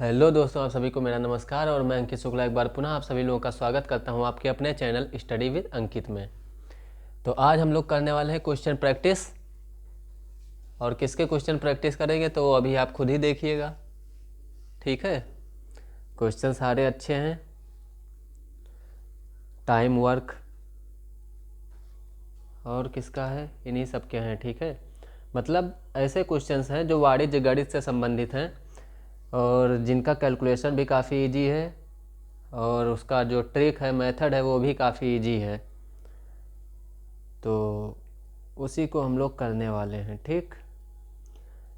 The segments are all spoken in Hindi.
हेलो दोस्तों, आप सभी को मेरा नमस्कार और मैं अंकित शुक्ला एक बार पुनः आप सभी लोगों का स्वागत करता हूं आपके अपने चैनल स्टडी विद अंकित में। तो आज हम लोग करने वाले हैं क्वेश्चन प्रैक्टिस। और किसके क्वेश्चन प्रैक्टिस करेंगे तो अभी आप खुद ही देखिएगा। ठीक है, क्वेश्चन सारे अच्छे हैं। टाइम वर्क और किसका है, इन्हीं सब के हैं। ठीक है, मतलब ऐसे क्वेश्चंस हैं जो वाणिज्य गणित से संबंधित हैं और जिनका कैलकुलेशन भी काफ़ी इजी है और उसका जो ट्रिक है, मेथड है, वो भी काफ़ी इजी है। तो उसी को हम लोग करने वाले हैं। ठीक,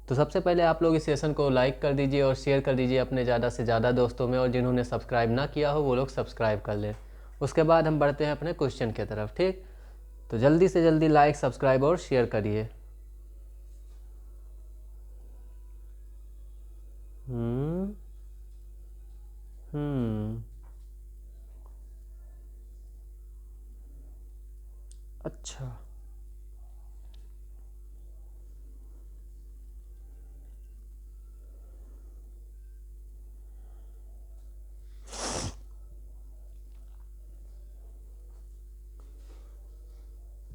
तो सबसे पहले आप लोग इस सेशन को लाइक कर दीजिए और शेयर कर दीजिए अपने ज़्यादा से ज़्यादा दोस्तों में, और जिन्होंने सब्सक्राइब ना किया हो वो लोग सब्सक्राइब कर लें। उसके बाद हम बढ़ते हैं अपने क्वेश्चन की तरफ। ठीक, तो जल्दी से जल्दी लाइक, सब्सक्राइब और शेयर करिए। अच्छा,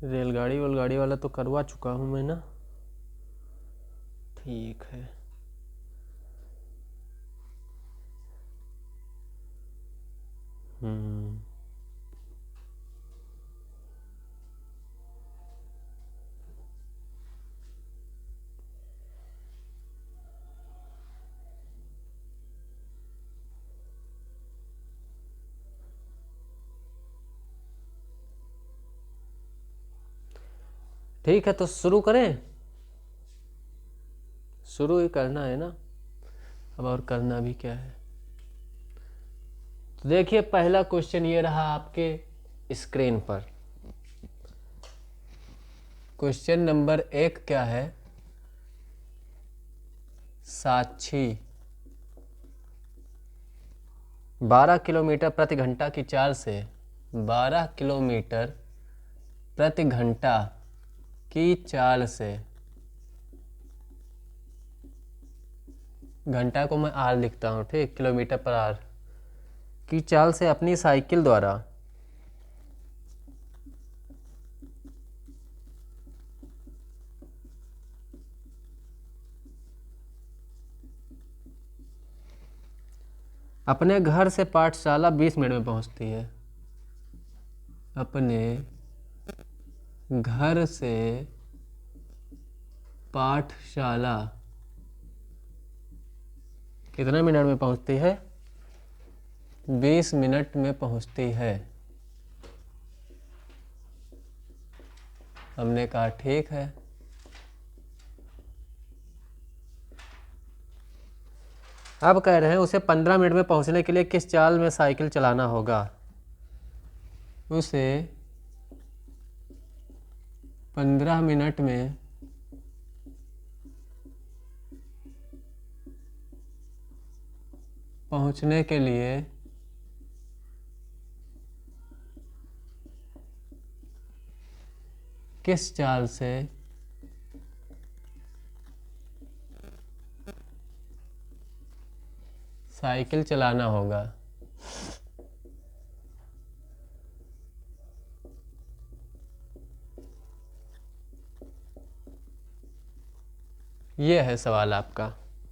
रेलगाड़ी वलगाड़ी वाला तो करवा चुका हूँ मैं ना। ठीक है, ठीक है, तो शुरू करें। शुरू ही करना है ना, अब और करना भी क्या है। तो देखिए, पहला क्वेश्चन ये रहा आपके स्क्रीन पर। क्वेश्चन नंबर 1 क्या है? साक्षी 12 किलोमीटर प्रति घंटा की चाल से 12 किलोमीटर प्रति घंटा की चाल से, घंटा को मैं आर लिखता हूँ, ठीक, किलोमीटर पर आर की चाल से अपनी साइकिल द्वारा अपने घर से पाठशाला 20 मिनट में पहुंचती है। अपने घर से पाठशाला कितने मिनट में पहुंचती है? 20 मिनट में पहुंचती है। हमने कहा ठीक है। अब कह रहे हैं उसे 15 मिनट में पहुंचने के लिए किस चाल में साइकिल चलाना होगा? उसे 15 मिनट में पहुंचने के लिए किस चाल से साइकिल चलाना होगा? ये है सवाल आपका।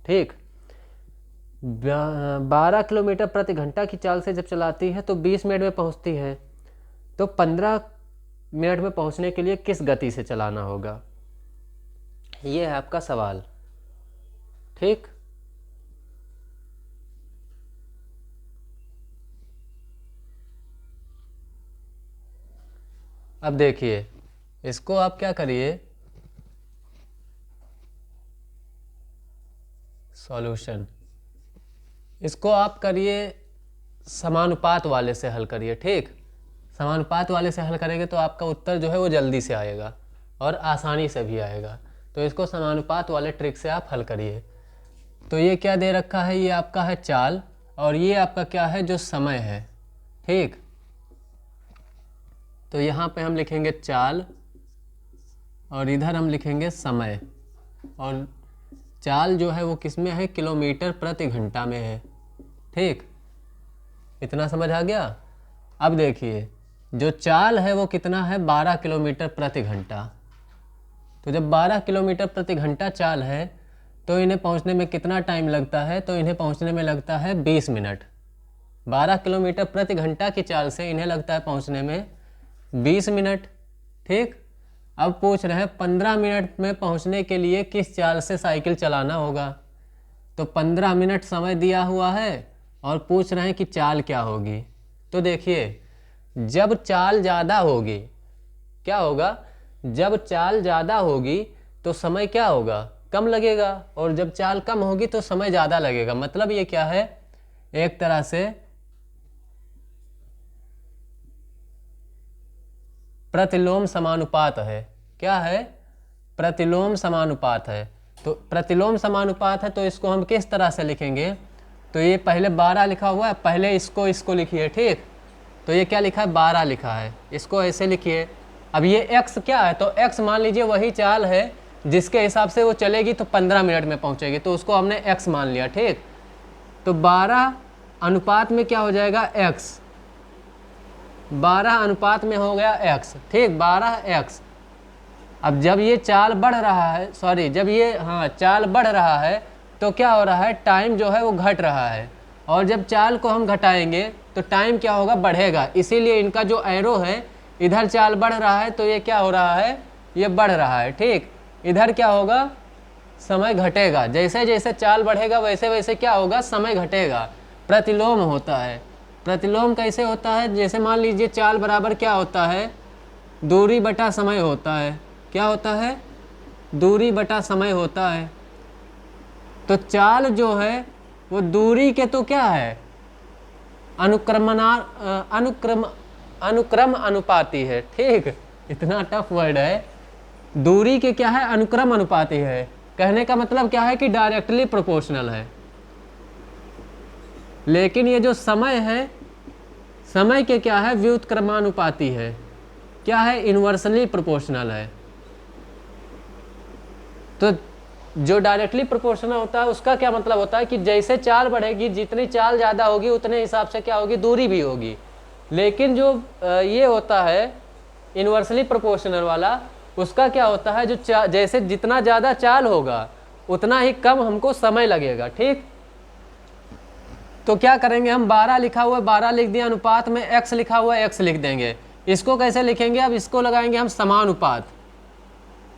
ठीक, 12 किलोमीटर प्रति घंटा की चाल से जब चलाती है तो 20 मिनट में पहुंचती है, तो 15 मिनट में पहुंचने के लिए किस गति से चलाना होगा? ये है आपका सवाल। ठीक, अब देखिए, इसको आप क्या करिए, सॉल्यूशन, इसको आप करिए समानुपात वाले से हल करिए। ठीक, समानुपात वाले से हल करेंगे तो आपका उत्तर जो है वो जल्दी से आएगा और आसानी से भी आएगा। तो इसको समानुपात वाले ट्रिक से आप हल करिए। तो ये क्या दे रखा है? ये आपका है चाल और ये आपका क्या है? जो समय है। ठीक, तो यहाँ पे हम लिखेंगे चाल और इधर हम लिखेंगे समय। और चाल जो है वो किस में है? किलोमीटर प्रति घंटा में है। ठीक, इतना समझ आ गया। अब देखिए जो चाल है वो कितना है, 12 किलोमीटर प्रति घंटा। तो जब 12 किलोमीटर प्रति घंटा चाल है तो इन्हें पहुंचने में कितना टाइम लगता है, तो इन्हें पहुंचने में लगता है 20 मिनट। 12 किलोमीटर प्रति घंटा की चाल से इन्हें लगता है पहुंचने में 20 मिनट। ठीक, अब पूछ रहे हैं 15 मिनट में पहुंचने के लिए किस चाल से साइकिल चलाना होगा। तो 15 मिनट समय दिया हुआ है और पूछ रहे हैं कि चाल क्या होगी। तो देखिए जब चाल ज़्यादा होगी क्या होगा, जब चाल ज़्यादा होगी तो समय क्या होगा, कम लगेगा, और जब चाल कम होगी तो समय ज़्यादा लगेगा। मतलब ये क्या है, एक तरह से प्रतिलोम समानुपात है। क्या है, प्रतिलोम समानुपात है। तो प्रतिलोम समानुपात है तो इसको हम किस तरह से लिखेंगे, तो ये पहले 12 लिखा हुआ है, पहले इसको लिखिए। ठीक, तो ये क्या लिखा है, 12 लिखा है, इसको ऐसे लिखिए। अब ये x क्या है, तो x मान लीजिए वही चाल है जिसके हिसाब से वो चलेगी तो 15 मिनट में पहुंचेगी, तो उसको हमने x मान लिया। ठीक, तो 12 अनुपात में क्या हो जाएगा, x, 12 अनुपात में हो गया x। ठीक, 12x। अब जब ये चाल बढ़ रहा है, सॉरी जब ये चाल बढ़ रहा है तो क्या हो रहा है, टाइम जो है वो घट रहा है, और जब चाल को हम घटाएंगे तो टाइम क्या होगा, बढ़ेगा। इसीलिए इनका जो एरो है, इधर चाल बढ़ रहा है तो ये क्या हो रहा है, ये बढ़ रहा है। ठीक, इधर क्या होगा, समय घटेगा। जैसे जैसे चाल बढ़ेगा वैसे वैसे क्या होगा, समय घटेगा। प्रतिलोम होता है। प्रतिलोम कैसे होता है, जैसे मान लीजिए चाल बराबर क्या होता है, दूरी बटा समय होता है। क्या होता है, दूरी बटा समय होता है। तो चाल जो है वो दूरी के तो क्या है, अनुक्रम अनुपाती है। ठीक, इतना टफ वर्ड है, दूरी के क्या है, अनुक्रम अनुपाती है। कहने का मतलब क्या है कि डायरेक्टली प्रोपोर्शनल है। लेकिन ये जो समय है, समय के क्या है, व्युत्क्रमानुपाती है। क्या है, इनवर्सली प्रोपोर्शनल है। तो जो डायरेक्टली प्रोपोर्शनल होता है उसका क्या मतलब होता है कि जैसे चाल बढ़ेगी, जितनी चाल ज़्यादा होगी उतने हिसाब से क्या होगी, दूरी भी होगी। लेकिन जो ये होता है इनवर्सली प्रोपोर्शनल वाला, उसका क्या होता है, जो जैसे जितना ज़्यादा चाल होगा उतना ही कम हमको समय लगेगा। ठीक, तो क्या करेंगे हम, 12 लिखा हुआ है 12 लिख दिया, अनुपात में x लिखा हुआ है x लिख देंगे। इसको कैसे लिखेंगे, अब इसको लगाएंगे हम समानुपात।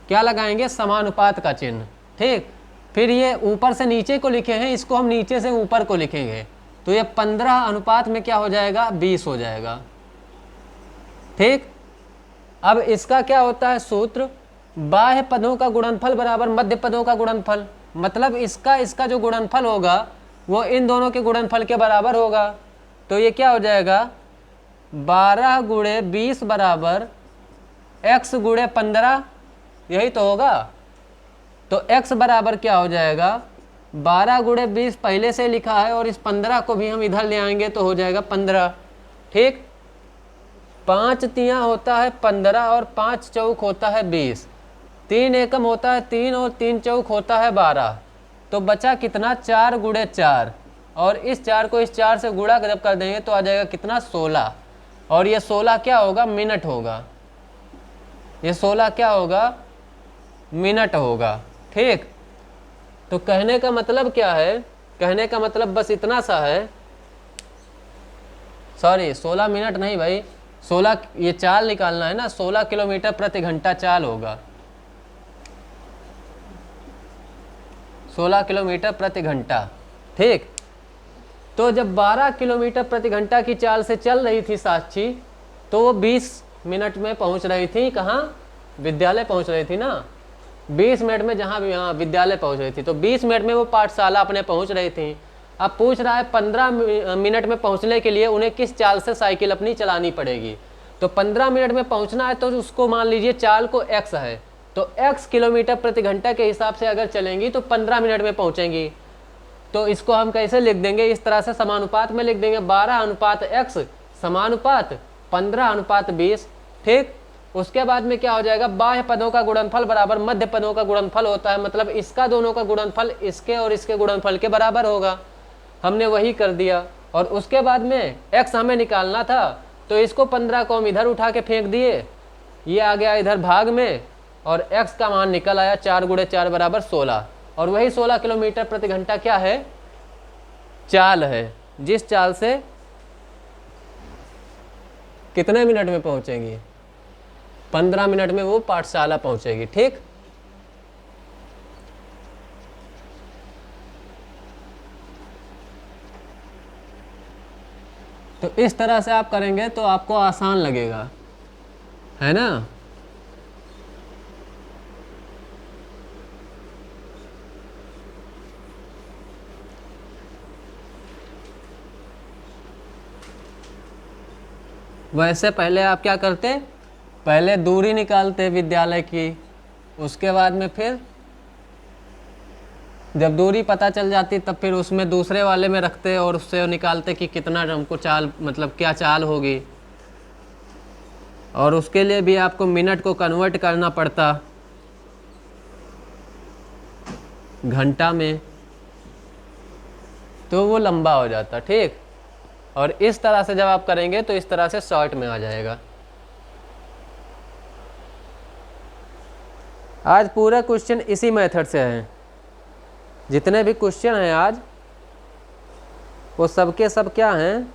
क्या लगाएंगे, समानुपात का चिन्ह। ठीक, फिर ये ऊपर से नीचे को लिखे हैं, इसको हम नीचे से ऊपर को लिखेंगे, तो ये 15 अनुपात में क्या हो जाएगा, 20 हो जाएगा। ठीक, अब इसका क्या होता है सूत्र, बाह्य पदों का गुणनफल बराबर मध्य पदों का गुणनफल। मतलब इसका जो गुणनफल होगा वो इन दोनों के गुणनफल के बराबर होगा। तो ये क्या हो जाएगा, 12 गुणे 20 बराबर x गुणे 15, यही तो होगा। तो x बराबर क्या हो जाएगा, 12 गुणे 20 पहले से लिखा है और इस 15 को भी हम इधर ले आएंगे तो हो जाएगा 15। ठीक, 5 तियाँ होता है 15 और 5 चौक होता है 20, 3 एकम होता है 3 और 3 चौक होता है 12। तो बचा कितना, 4 गुणे 4, और इस 4 को इस 4 से गुणा जब कर देंगे तो आ जाएगा कितना, 16। और ये 16 क्या होगा, मिनट होगा। ये 16 क्या होगा, मिनट होगा। ठीक, तो कहने का मतलब क्या है, कहने का मतलब बस इतना सा है, सॉरी 16 मिनट नहीं भाई, 16 ये चाल निकालना है ना, 16 किलोमीटर प्रति घंटा चाल होगा, 16 किलोमीटर प्रति घंटा। ठीक, तो जब 12 किलोमीटर प्रति घंटा की चाल से चल रही थी साक्षी, तो वो 20 मिनट में पहुंच रही थी, कहाँ, विद्यालय पहुंच रही थी ना, 20 मिनट में जहाँ भी यहाँ विद्यालय पहुंच रही थी, तो 20 मिनट में वो पाठशाला अपने पहुंच रही थी। अब पूछ रहा है 15 मिनट में पहुंचने के लिए उन्हें किस चाल से साइकिल अपनी चलानी पड़ेगी। तो 15 मिनट में पहुंचना है तो उसको मान लीजिए चाल को x है, तो x किलोमीटर प्रति घंटा के हिसाब से अगर चलेंगी तो 15 मिनट में पहुंचेंगी। तो इसको हम कैसे लिख देंगे, इस तरह से समानुपात में लिख देंगे, 12 अनुपात x समानुपात 15 अनुपात 20। ठीक, उसके बाद में क्या हो जाएगा, बाह्य पदों का गुणनफल बराबर मध्य पदों का गुणनफल होता है। मतलब इसका दोनों का गुणनफल इसके और इसके गुणनफल के बराबर होगा। हमने वही कर दिया। और उसके बाद में x हमें निकालना था, तो इसको 15 को हम इधर उठा के फेंक दिए, ये आ गया इधर भाग में, और x का मान निकल आया 4 × 4 = 16। और वही 16 किलोमीटर प्रति घंटा क्या है, चाल है, जिस चाल से कितने मिनट में पहुंचेंगी, 15 मिनट में वो पाठशाला पहुंचेगी। ठीक, तो इस तरह से आप करेंगे तो आपको आसान लगेगा, है ना। वैसे पहले आप क्या करते, पहले दूरी निकालते विद्यालय की, उसके बाद में फिर जब दूरी पता चल जाती तब फिर उसमें दूसरे वाले में रखते और उससे निकालते कि कितना हमको चाल, मतलब क्या चाल होगी। और उसके लिए भी आपको मिनट को कन्वर्ट करना पड़ता घंटा में, तो वो लंबा हो जाता। ठीक, और इस तरह से जब आप करेंगे तो इस तरह से शॉर्ट में आ जाएगा। आज पूरा क्वेश्चन इसी मेथड से है, जितने भी क्वेश्चन हैं आज वो सबके सब क्या हैं,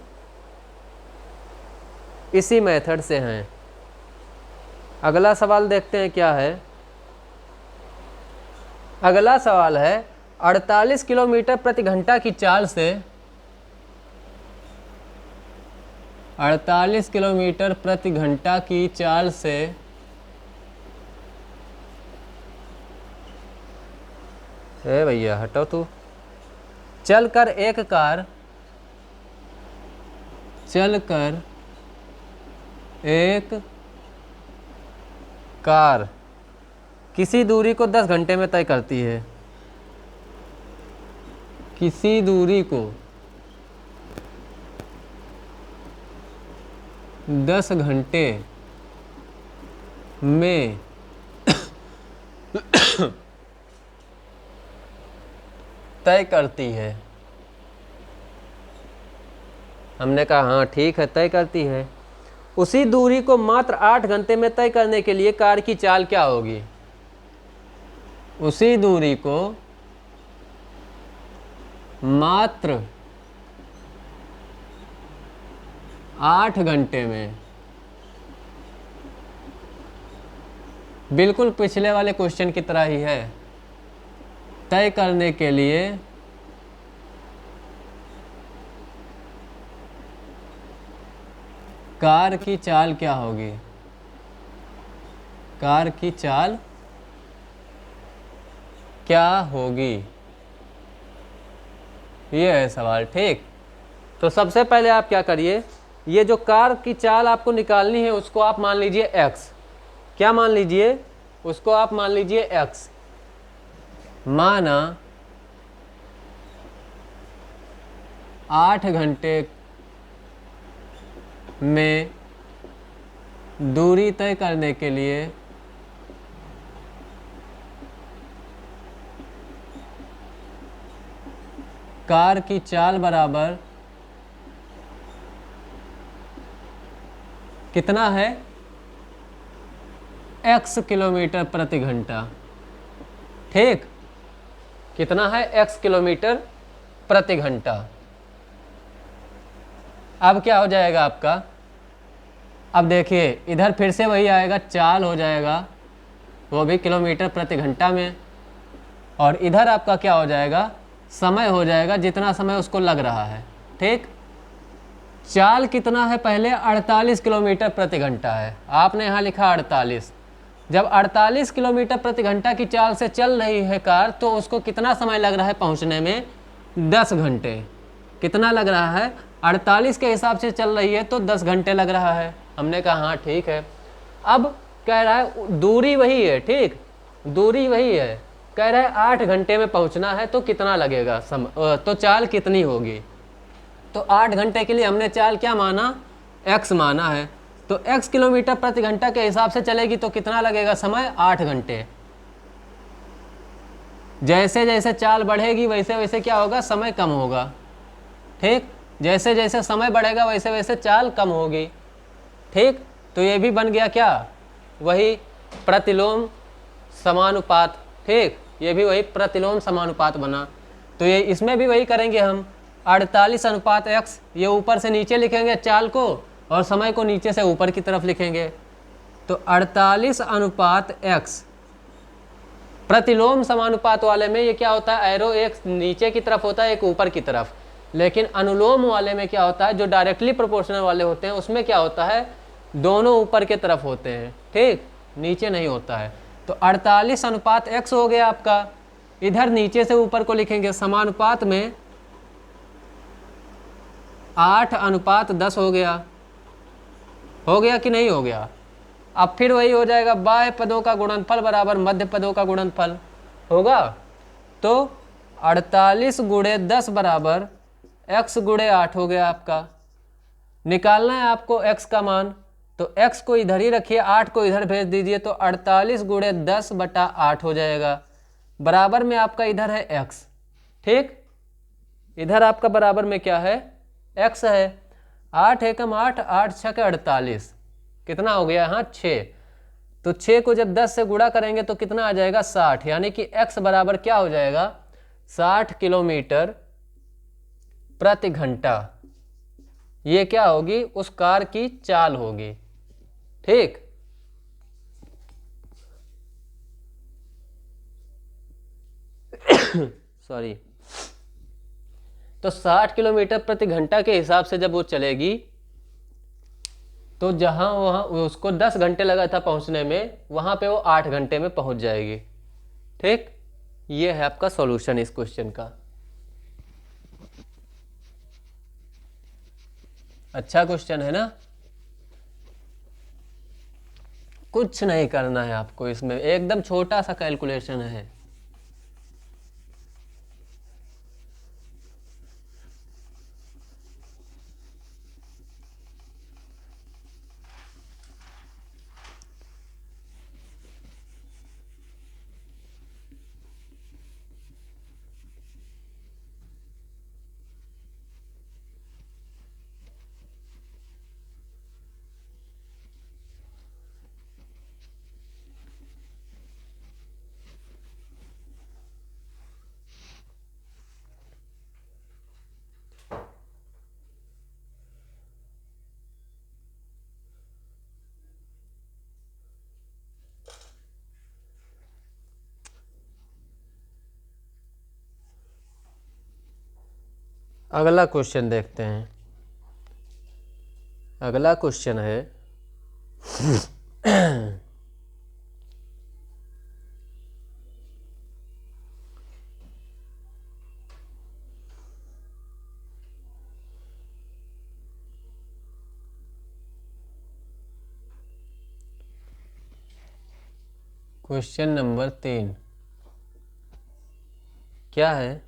इसी मेथड से हैं। अगला सवाल देखते हैं क्या है। अगला सवाल है 48 किलोमीटर प्रति घंटा की चाल से 48 किलोमीटर प्रति घंटा की चाल से भैया हटो तू, चलकर एक कार किसी दूरी को 10 घंटे में तय करती है। किसी दूरी को 10 घंटे में तय करती है। हमने कहा हाँ ठीक है, तय करती है। उसी दूरी को मात्र 8 घंटे में तय करने के लिए कार की चाल क्या होगी। उसी दूरी को मात्र 8 घंटे में, बिल्कुल पिछले वाले क्वेश्चन की तरह ही है, तय करने के लिए कार की चाल क्या होगी। कार की चाल क्या होगी, ये है सवाल। ठीक, तो सबसे पहले आप क्या करिए, ये जो कार की चाल आपको निकालनी है उसको आप मान लीजिए x। क्या मान लीजिए, उसको आप मान लीजिए x। माना 8 घंटे में दूरी तय करने के लिए कार की चाल बराबर कितना है, x किलोमीटर प्रति घंटा। ठीक, कितना है, x किलोमीटर प्रति घंटा। अब क्या हो जाएगा आपका, अब देखिए इधर फिर से वही आएगा, चाल हो जाएगा वो भी किलोमीटर प्रति घंटा में, और इधर आपका क्या हो जाएगा, समय हो जाएगा, जितना समय उसको लग रहा है। ठीक, चाल कितना है, पहले 48 किलोमीटर प्रति घंटा है, आपने यहाँ लिखा 48। जब 48 किलोमीटर प्रति घंटा की चाल से चल रही है कार, तो उसको कितना समय लग रहा है पहुँचने में, 10 घंटे। कितना लग रहा है, 48 के हिसाब से चल रही है तो 10 घंटे लग रहा है। हमने कहा हाँ ठीक है। अब कह रहा है दूरी वही है, ठीक, दूरी वही है, कह रहा है 8 घंटे में पहुंचना है, तो कितना लगेगा तो चाल कितनी होगी। तो 8 घंटे के लिए हमने चाल क्या माना, x माना है, तो x किलोमीटर प्रति घंटा के हिसाब से चलेगी तो कितना लगेगा समय, 8 घंटे। जैसे जैसे चाल बढ़ेगी वैसे वैसे क्या होगा, समय कम होगा। ठीक, जैसे जैसे समय बढ़ेगा वैसे वैसे चाल कम होगी। ठीक, तो ये भी बन गया क्या, वही प्रतिलोम समानुपात। ठीक, ये भी वही प्रतिलोम समानुपात बना। तो ये इसमें भी वही करेंगे हम, 48:x, ये ऊपर से नीचे लिखेंगे चाल को और समय को नीचे से ऊपर की तरफ लिखेंगे। तो 48:x प्रतिलोम समानुपात वाले में ये क्या होता है, एरो एक नीचे की तरफ होता है एक ऊपर की तरफ, लेकिन अनुलोम वाले में क्या होता है, जो डायरेक्टली प्रोपोर्शनल वाले होते हैं उसमें क्या होता है, दोनों ऊपर की तरफ होते हैं। ठीक, नीचे नहीं होता है। तो 48:x हो गया आपका। इधर नीचे से ऊपर को लिखेंगे, समानुपात में 8:10 हो गया। हो गया कि नहीं हो गया। अब फिर वही हो जाएगा, बाह्य पदों का गुणनफल बराबर मध्य पदों का गुणनफल होगा। तो 48 × 10 बराबर x × 8 हो गया आपका। निकालना है आपको x का मान, तो x को इधर ही रखिए, 8 को इधर भेज दीजिए, तो 48 × 10/8 हो जाएगा। बराबर में आपका इधर है x। ठीक, इधर आपका बराबर में क्या है, x है। 8 एकम 8, 8 छक 48, कितना हो गया यहाँ 6। तो 6 को जब 10 से गुणा करेंगे तो कितना आ जाएगा 60, यानी कि x बराबर क्या हो जाएगा 60 किलोमीटर प्रति घंटा। ये क्या होगी, उस कार की चाल होगी। ठीक, सॉरी। तो 60 किलोमीटर प्रति घंटा के हिसाब से जब वो चलेगी, तो जहां वहां उसको 10 घंटे लगा था पहुंचने में, वहां पे वो 8 घंटे में पहुंच जाएगी। ठीक, ये है आपका सॉल्यूशन इस क्वेश्चन का। अच्छा क्वेश्चन है ना। कुछ नहीं करना है आपको इसमें, एकदम छोटा सा कैलकुलेशन है। अगला क्वेश्चन देखते हैं। अगला क्वेश्चन है क्वेश्चन नंबर 3। क्या है,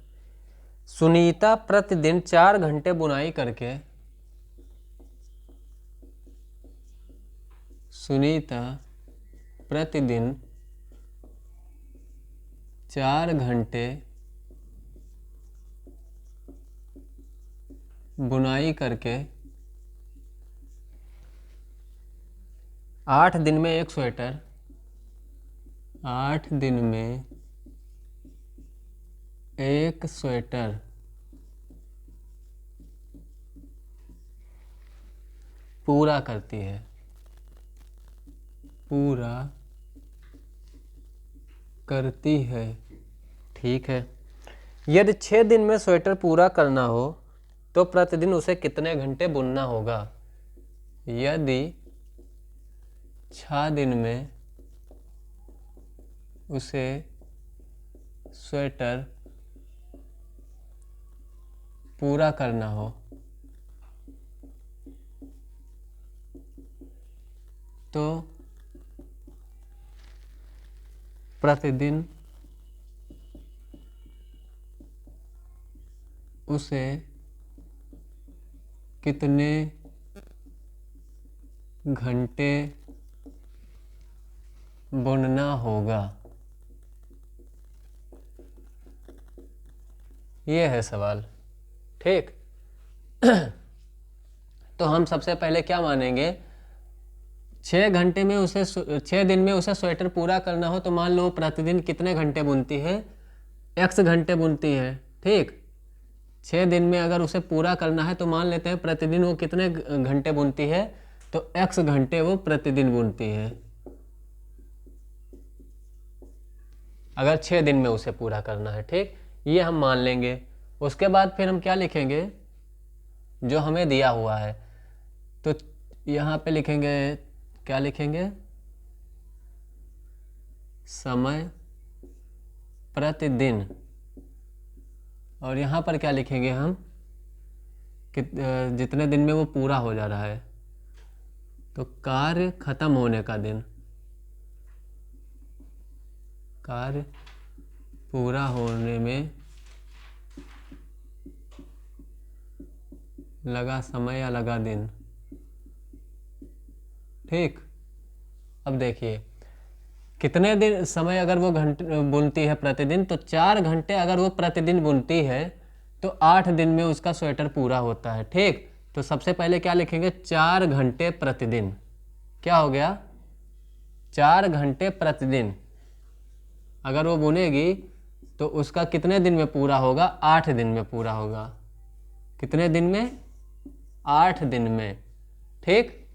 सुनीता प्रतिदिन 4 घंटे बुनाई करके, सुनीता प्रतिदिन 4 घंटे बुनाई करके 8 दिन में एक स्वेटर, 8 दिन में एक स्वेटर पूरा करती है, पूरा करती है। ठीक है, यदि 6 दिन में स्वेटर पूरा करना हो तो प्रतिदिन उसे कितने घंटे बुनना होगा। यदि 6 दिन में उसे स्वेटर पूरा करना हो तो प्रतिदिन उसे कितने घंटे बुनना होगा। ये है सवाल। ठीक, तो हम सबसे पहले क्या मानेंगे, 6 घंटे में उसे 6 दिन में उसे स्वेटर पूरा करना हो तो मान लो प्रतिदिन कितने घंटे बुनती है, x घंटे बुनती है। ठीक, 6 दिन में अगर उसे पूरा करना है तो मान लेते हैं प्रतिदिन वो कितने घंटे बुनती है, तो x घंटे वो प्रतिदिन बुनती है, अगर 6 दिन में उसे पूरा करना है। ठीक, ये हम मान लेंगे। उसके बाद फिर हम क्या लिखेंगे, जो हमें दिया हुआ है, तो यहाँ पे लिखेंगे, क्या लिखेंगे, समय प्रतिदिन, और यहाँ पर क्या लिखेंगे हम, जितने दिन में वो पूरा हो जा रहा है, तो कार्य खत्म होने का दिन, कार्य पूरा होने में लगा समय या लगा दिन। ठीक, अब देखिए कितने दिन समय अगर वो घंटे बुनती है प्रतिदिन, तो 4 घंटे अगर वो प्रतिदिन बुनती है तो 8 दिन में उसका स्वेटर पूरा होता है। ठीक, तो सबसे पहले क्या लिखेंगे, 4 घंटे प्रतिदिन, क्या हो गया, 4 घंटे प्रतिदिन अगर वो बुनेगी तो उसका कितने दिन में पूरा होगा, 8 दिन में पूरा होगा। कितने दिन में, 8 दिन में। ठीक,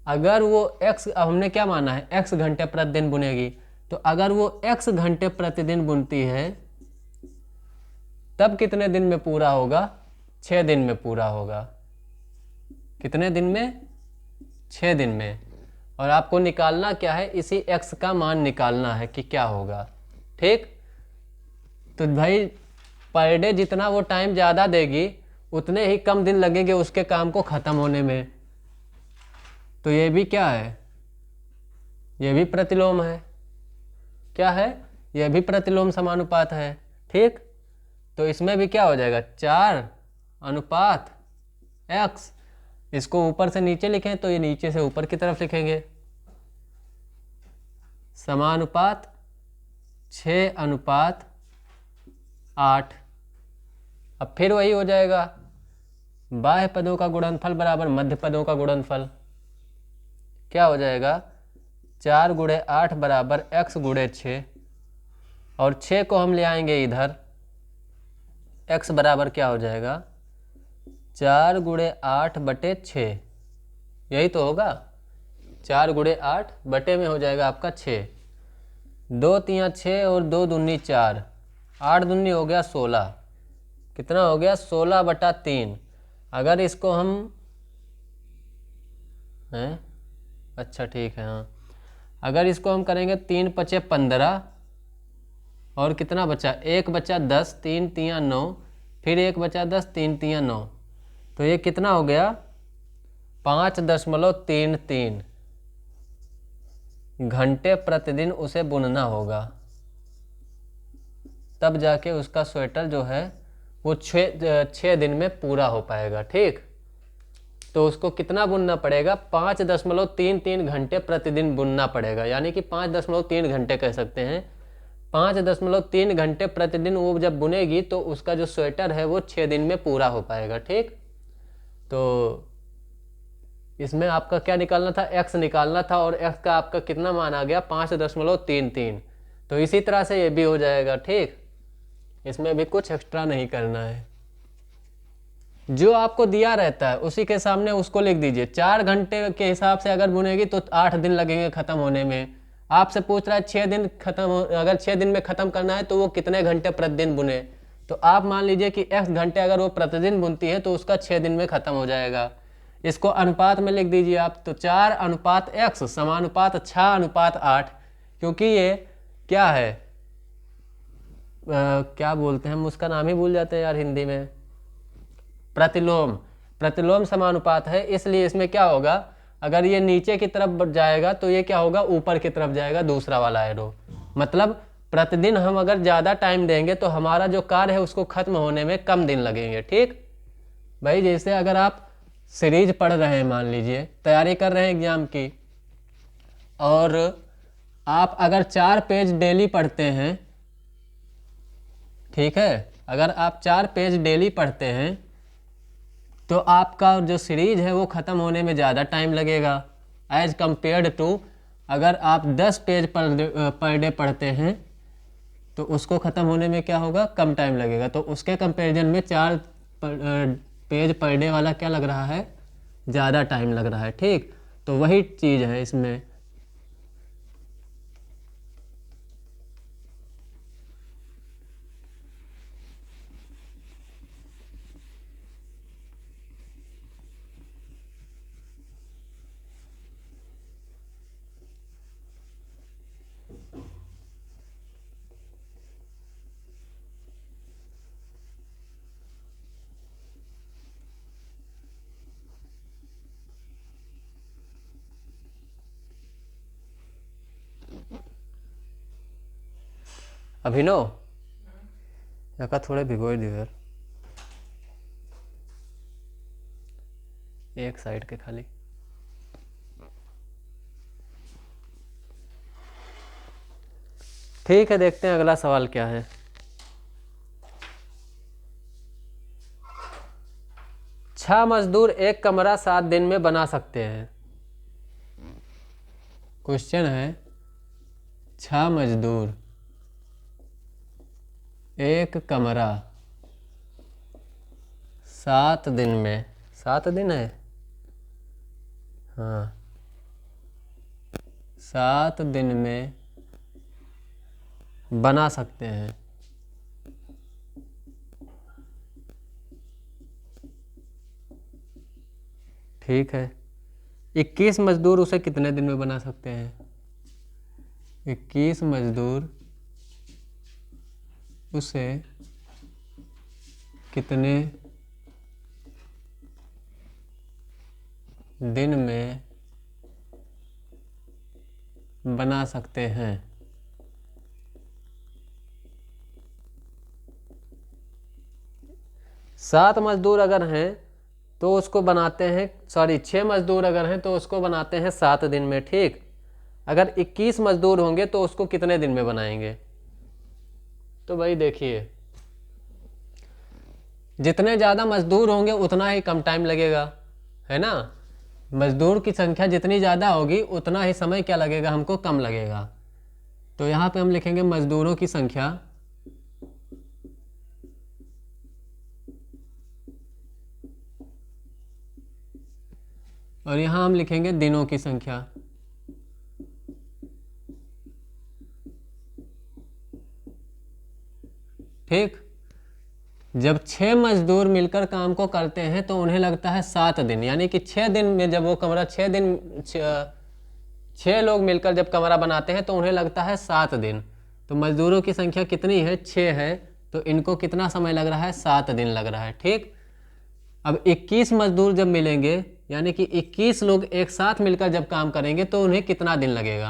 अगर वो x, अब हमने क्या माना है, x घंटे प्रतिदिन बुनेगी, तो अगर वो x घंटे प्रतिदिन बुनती है तब कितने दिन में पूरा होगा, 6 दिन में पूरा होगा। कितने दिन में, 6 दिन में। और आपको निकालना क्या है, इसी x का मान निकालना है कि क्या होगा। ठीक, तो भाई पर डे जितना वो टाइम ज़्यादा देगी उतने ही कम दिन लगेंगे उसके काम को ख़त्म होने में। तो ये भी क्या है, ये भी प्रतिलोम है। क्या है, यह भी प्रतिलोम समानुपात है। ठीक, तो इसमें भी क्या हो जाएगा, 4:x। इसको ऊपर से नीचे लिखें तो ये नीचे से ऊपर की तरफ लिखेंगे, समानुपात 6:8। अब फिर वही हो जाएगा, बाह्य पदों का गुणनफल बराबर मध्य पदों का गुणनफल। क्या हो जाएगा, 4 × 8 बराबर x × 6, और 6 को हम ले आएंगे इधर, x बराबर क्या हो जाएगा, 4 × 8 बटे 6, यही तो होगा। 4 × 8 बटे में हो जाएगा आपका 6, 2 तियाँ 6 और 2 दूनी 4, 8 दूनी हो गया 16। कितना हो गया, 16/3। अगर इसको हम हैं, अच्छा ठीक है, हाँ, अगर इसको हम करेंगे 3 × 5 = 15, और कितना बचा, 1 बचा 10, 3 तियाँ 9, फिर 1 बचा 10, 3 तियाँ 9, तो ये कितना हो गया, 5.33 घंटे प्रतिदिन उसे बुनना होगा, तब जाके उसका स्वेटर जो है वो 6 दिन में पूरा हो पाएगा। ठीक, तो उसको कितना बुनना पड़ेगा, 5.33 घंटे प्रतिदिन बुनना पड़ेगा, यानी कि 5.3 घंटे कह सकते हैं। 5.3 घंटे प्रतिदिन वो जब बुनेगी तो उसका जो स्वेटर है वो 6 दिन में पूरा हो पाएगा। ठीक, तो इसमें आपका क्या निकालना था, x निकालना था, और x का आपका कितना मान आ गया, 5.33। तो इसी तरह से ये भी हो जाएगा। ठीक, इसमें भी कुछ एक्स्ट्रा नहीं करना है, जो आपको दिया रहता है उसी के सामने उसको लिख दीजिए। 4 घंटे के हिसाब से अगर बुनेगी तो 8 दिन लगेंगे ख़त्म होने में। आपसे पूछ रहा है 6 दिन खत्म, अगर 6 दिन में ख़त्म करना है तो वो कितने घंटे प्रतिदिन बुने, तो आप मान लीजिए कि x घंटे अगर वो प्रतिदिन बुनती है तो उसका 6 दिन में ख़त्म हो जाएगा। इसको अनुपात में लिख दीजिए आप, तो 4:x समानुपात 6:8, क्योंकि ये क्या है, क्या बोलते हैं हम, उसका नाम ही भूल जाते हैं यार हिंदी में, प्रतिलोम। प्रतिलोम समानुपात है, इसलिए इसमें क्या होगा, अगर ये नीचे की तरफ जाएगा तो ये क्या होगा, ऊपर की तरफ जाएगा दूसरा वाला एरो। मतलब प्रतिदिन हम अगर ज़्यादा टाइम देंगे तो हमारा जो कार्य है उसको खत्म होने में कम दिन लगेंगे। ठीक भाई, जैसे अगर आप सीरीज पढ़ रहे हैं, मान लीजिए तैयारी कर रहे हैं एग्जाम की, और आप अगर 4 पेज डेली पढ़ते हैं, ठीक है, अगर आप 4 पेज डेली पढ़ते हैं तो आपका जो सीरीज है वो ख़त्म होने में ज़्यादा टाइम लगेगा एज कम्पेयर्ड टू अगर आप 10 पेज पर डे पढ़ते हैं तो उसको ख़त्म होने में क्या होगा, कम टाइम लगेगा। तो उसके कंपैरिजन में 4 पेज पर डे वाला क्या लग रहा है, ज़्यादा टाइम लग रहा है। ठीक, तो वही चीज़ है इसमें। अभिनव याका थोड़े भिगो दियो यार, एक साइड के खाली। ठीक है, देखते हैं अगला सवाल क्या है। छह मजदूर एक कमरा 7 दिन में बना सकते हैं। क्वेश्चन है 6 मजदूर एक कमरा 7 दिन में, 7 दिन है, हाँ 7 दिन में बना सकते हैं। ठीक है, 21 मजदूर उसे कितने दिन में बना सकते हैं? 21 मजदूर उसे कितने दिन में बना सकते हैं? सात मजदूर अगर हैं तो उसको बनाते हैं, सॉरी 6 मजदूर अगर हैं तो उसको बनाते हैं 7 दिन में। ठीक, अगर 21 मजदूर होंगे तो उसको कितने दिन में बनाएंगे? तो भाई देखिए, जितने ज़्यादा मजदूर होंगे उतना ही कम टाइम लगेगा, है ना। मजदूर की संख्या जितनी ज़्यादा होगी उतना ही समय क्या लगेगा, हमको कम लगेगा। तो यहाँ पे हम लिखेंगे मजदूरों की संख्या और यहाँ हम लिखेंगे दिनों की संख्या। ठीक, जब 6 मजदूर मिलकर काम को करते हैं तो उन्हें लगता है 7 दिन, यानी कि 6 दिन में जब वो कमरा 6 लोग मिलकर जब कमरा बनाते हैं तो उन्हें लगता है 7 दिन। तो मजदूरों की संख्या कितनी है, 6 है, तो इनको कितना समय लग रहा है, 7 दिन लग रहा है। ठीक, अब 21 मजदूर जब मिलेंगे यानी कि 21 लोग एक साथ मिलकर जब काम करेंगे तो उन्हें कितना दिन लगेगा?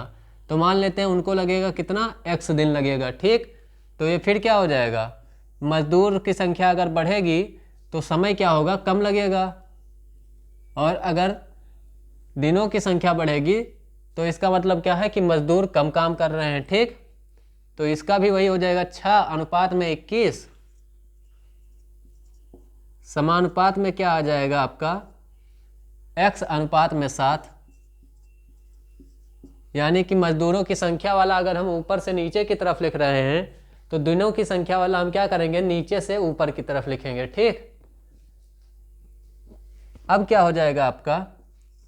तो मान लेते हैं उनको लगेगा कितना, x दिन लगेगा। ठीक, तो ये फिर क्या हो जाएगा, मजदूर की संख्या अगर बढ़ेगी तो समय क्या होगा, कम लगेगा, और अगर दिनों की संख्या बढ़ेगी तो इसका मतलब क्या है कि मजदूर कम काम कर रहे हैं। ठीक, तो इसका भी वही हो जाएगा, 6:21 समानुपात में क्या आ जाएगा आपका, x अनुपात में 7। यानी कि मजदूरों की संख्या वाला अगर हम ऊपर से नीचे की तरफ लिख रहे हैं तो दिनों की संख्या वाला हम क्या करेंगे, नीचे से ऊपर की तरफ लिखेंगे। ठीक, अब क्या हो जाएगा आपका,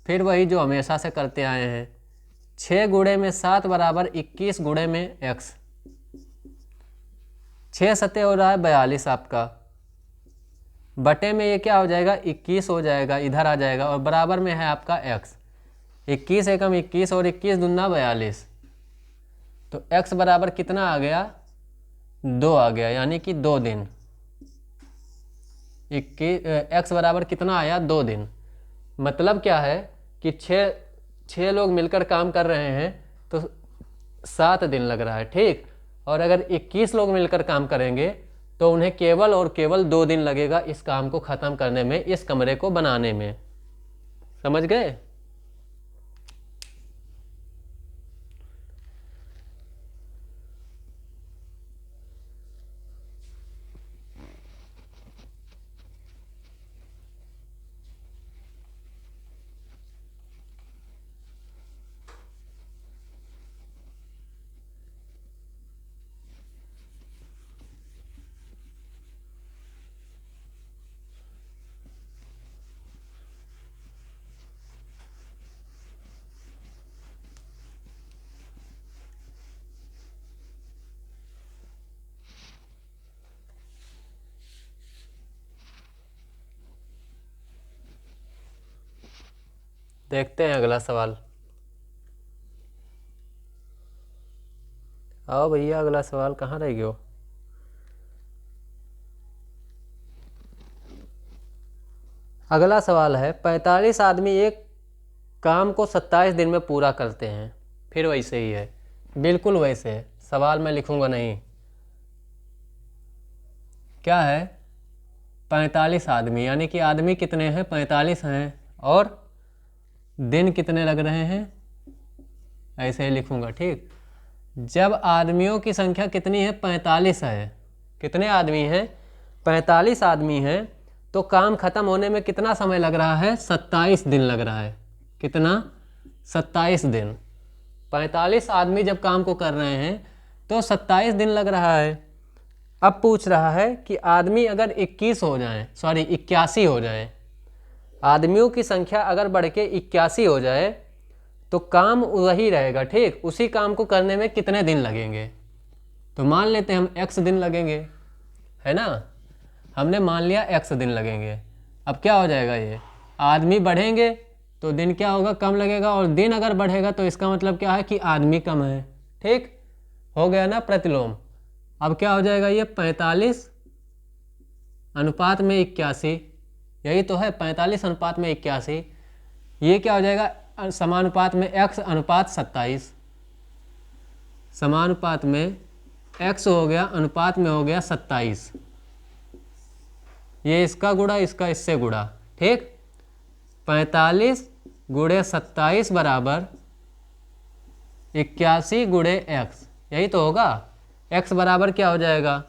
फिर वही जो हमेशा से करते आए हैं, 6 गुणे में 7 बराबर 21 गुणे में x, 6 सत्ते हो रहा है 42 आपका, बटे में ये क्या हो जाएगा, 21 हो जाएगा, इधर आ जाएगा, और बराबर में है आपका x, 21 एकम 21 और 21 दूना 42, तो x बराबर कितना आ गया, 2 आ गया, यानी कि 2 दिन। x बराबर कितना आया, 2 दिन। मतलब क्या है कि 6 लोग मिलकर काम कर रहे हैं तो 7 दिन लग रहा है। ठीक, और अगर 21 लोग मिलकर काम करेंगे तो उन्हें केवल और केवल 2 दिन लगेगा इस काम को ख़त्म करने में, इस कमरे को बनाने में। समझ गए? देखते हैं अगला सवाल। आओ भैया, अगला सवाल कहाँ रह गए हो? अगला सवाल है 45 आदमी एक काम को 27 दिन में पूरा करते हैं। फिर वैसे ही है, बिल्कुल वैसे है, सवाल मैं लिखूंगा नहीं। क्या है? 45 आदमी, यानी कि आदमी कितने हैं? 45 हैं। और दिन कितने लग रहे हैं? ऐसे ही लिखूंगा, ठीक। जब आदमियों की संख्या कितनी है? 45 है। कितने आदमी हैं? 45 आदमी हैं। तो काम खत्म होने में कितना समय लग रहा है? 27 दिन लग रहा है। कितना? 27 दिन। 45 आदमी जब काम को कर रहे हैं तो 27 दिन लग रहा है। अब पूछ रहा है कि आदमी अगर 81 हो जाए, सॉरी 81 हो जाए, आदमियों की संख्या अगर बढ़ के 81 हो जाए तो काम वही रहेगा, ठीक। उसी काम को करने में कितने दिन लगेंगे? तो मान लेते हैं हम x दिन लगेंगे, है ना। हमने मान लिया x दिन लगेंगे। अब क्या हो जाएगा? ये आदमी बढ़ेंगे तो दिन क्या होगा? कम लगेगा। और दिन अगर बढ़ेगा तो इसका मतलब क्या है कि आदमी कम है, ठीक। हो गया ना प्रतिलोम। अब क्या हो जाएगा? ये 45 अनुपात में 81, यही तो है 45 अनुपात में 81। ये क्या हो जाएगा? समानुपात में x अनुपात 27। समानुपात में x हो गया, अनुपात में हो गया 27। ये इसका गुणा, इसका इससे गुणा, ठीक। 45 गुणे 27 बराबर 81 गुणे x, यही तो होगा। x बराबर क्या हो जाएगा?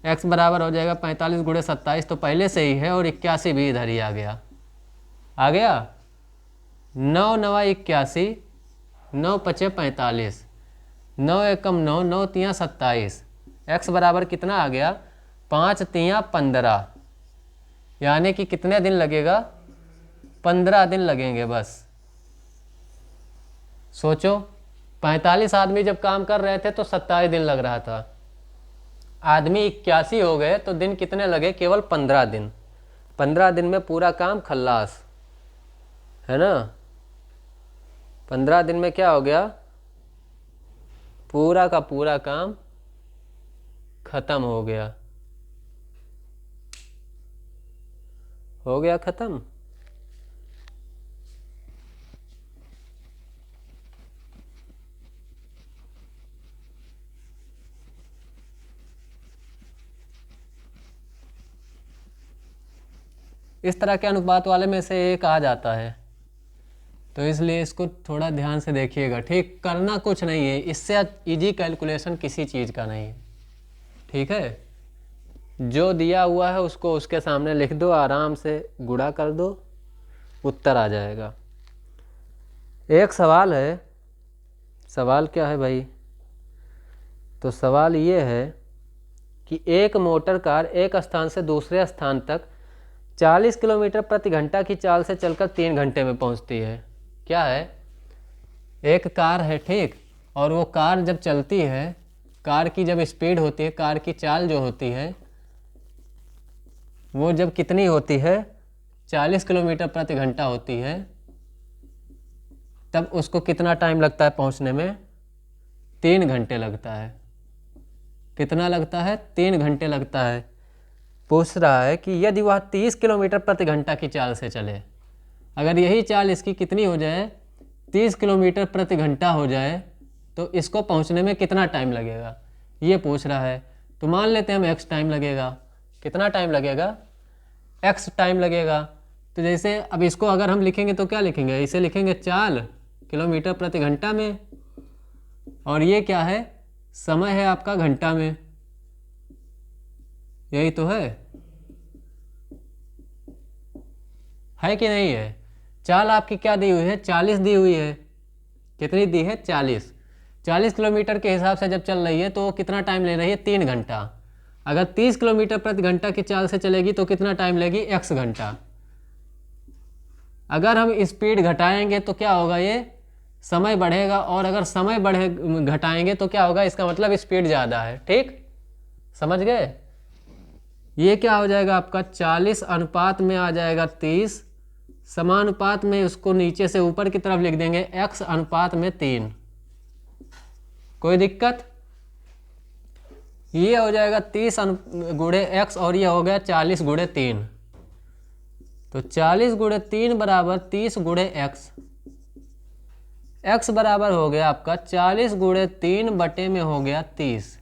x बराबर हो जाएगा 45 गुणे 27, तो पहले से ही है, और 81 भी इधर ही आ गया। आ गया 9 नवा 81, 9 पचे 45, 9 एकम 9, 9 तियाँ 27। x बराबर कितना आ गया? 5 तियाँ 15। यानी कि कितने दिन लगेगा? 15 दिन लगेंगे बस। सोचो, 45 आदमी जब काम कर रहे थे तो 27 दिन लग रहा था। आदमी 81 हो गए तो दिन कितने लगे? केवल 15 दिन। 15 दिन में पूरा काम खल्लास, है ना। 15 दिन में क्या हो गया? पूरा का पूरा काम खत्म हो गया। हो गया खत्म। इस तरह के अनुपात वाले में से एक आ जाता है, तो इसलिए इसको थोड़ा ध्यान से देखिएगा, ठीक। करना कुछ नहीं है, इससे इजी कैलकुलेशन किसी चीज़ का नहीं है, ठीक है। जो दिया हुआ है उसको उसके सामने लिख दो, आराम से गुणा कर दो, उत्तर आ जाएगा। एक सवाल है। सवाल क्या है भाई? तो सवाल ये है कि एक मोटर कार एक स्थान से दूसरे स्थान तक 40 किलोमीटर प्रति घंटा की चाल से चलकर 3 घंटे में पहुंचती है। क्या है? एक कार है, ठीक। और वो कार जब चलती है, कार की जब स्पीड होती है, कार की चाल जो होती है वो जब कितनी होती है? 40 किलोमीटर प्रति घंटा होती है, तब उसको कितना टाइम लगता है पहुंचने में? 3 घंटे लगता है। कितना लगता है? 3 घंटे लगता है। पूछ रहा है कि यदि वह 30 किलोमीटर प्रति घंटा की चाल से चले, अगर यही चाल इसकी कितनी हो जाए? 30 किलोमीटर प्रति घंटा हो जाए, तो इसको पहुंचने में कितना टाइम लगेगा? ये पूछ रहा है। तो मान लेते हैं हम x टाइम लगेगा। कितना टाइम लगेगा? x टाइम लगेगा। तो जैसे अब इसको अगर हम लिखेंगे तो क्या लिखेंगे? इसे लिखेंगे चाल किलोमीटर प्रति घंटा में, और ये क्या है? समय है आपका घंटा में, यही तो है कि नहीं है? चाल आपकी क्या दी हुई है? 40 दी हुई है। कितनी दी है? 40। 40 किलोमीटर के हिसाब से जब चल रही है तो वो कितना टाइम ले रही है? 3 घंटा। अगर 30 किलोमीटर प्रति घंटा की चाल से चलेगी तो कितना टाइम लेगी? x घंटा। अगर हम स्पीड घटाएंगे तो क्या होगा? ये समय बढ़ेगा, और अगर समय घटाएंगे तो क्या होगा? इसका मतलब स्पीड ज़्यादा है, ठीक। समझ गए? ये क्या हो जाएगा आपका? 40 अनुपात में आ जाएगा 30, समानुपात में उसको नीचे से ऊपर की तरफ लिख देंगे x अनुपात में 3। कोई दिक्कत? ये हो जाएगा 30 गुणे x और ये हो गया 40 गुणे 3। तो 40 गुणे 3 बराबर 30 गुणे x। x बराबर हो गया आपका 40 गुणे 3 बटे में हो गया 30।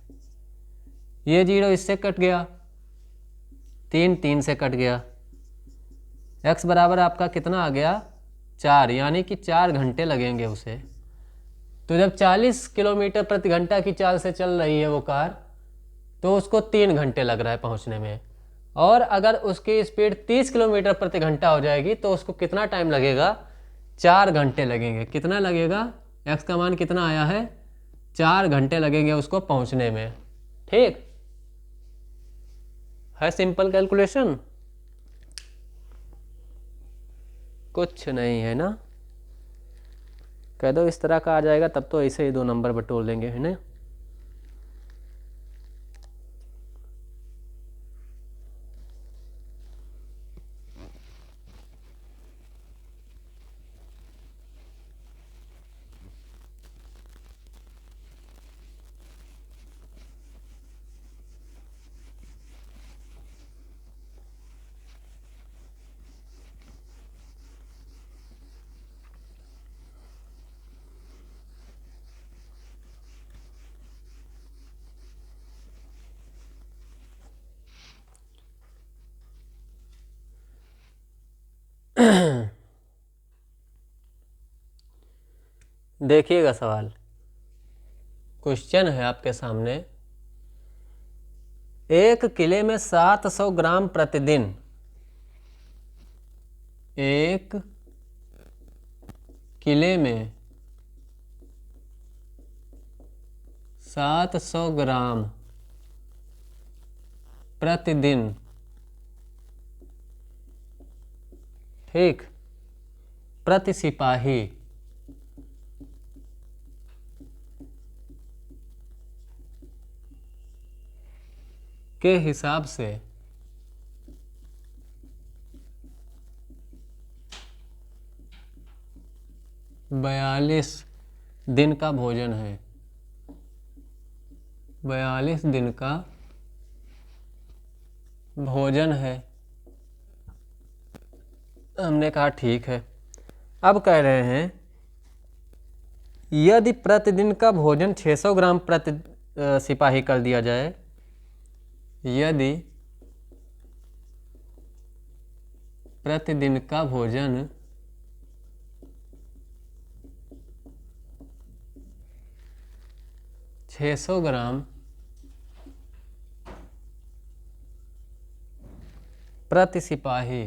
ये 0 इससे कट गया, 3 3 से कट गया। x बराबर आपका कितना आ गया 4, यानी कि 4 घंटे लगेंगे उसे। तो जब 40 किलोमीटर प्रति घंटा की चाल से चल रही है वो कार, तो उसको 3 घंटे लग रहा है पहुंचने में। और अगर उसकी स्पीड 30 किलोमीटर प्रति घंटा हो जाएगी तो उसको कितना टाइम लगेगा? 4 घंटे लगेंगे। कितना लगेगा? x का मान कितना आया है? 4 घंटे लगेंगे उसको पहुंचने में। ठीक है, सिंपल कैलकुलेशन, कुछ नहीं है ना। कह दो इस तरह का आ जाएगा तब तो ऐसे ही 2 नंबर बटोर लेंगे, है ना। देखिएगा सवाल, क्वेश्चन है आपके सामने। एक किले में 700 ग्राम प्रतिदिन, एक किले में 700 ग्राम प्रतिदिन, ठीक, प्रति सिपाही के हिसाब से 42 दिन का भोजन है। 42 दिन का भोजन है। हमने कहा ठीक है। अब कह रहे हैं यदि प्रतिदिन का भोजन 600 ग्राम प्रति सिपाही कर दिया जाए, यदि प्रतिदिन का भोजन 600 ग्राम प्रति सिपाही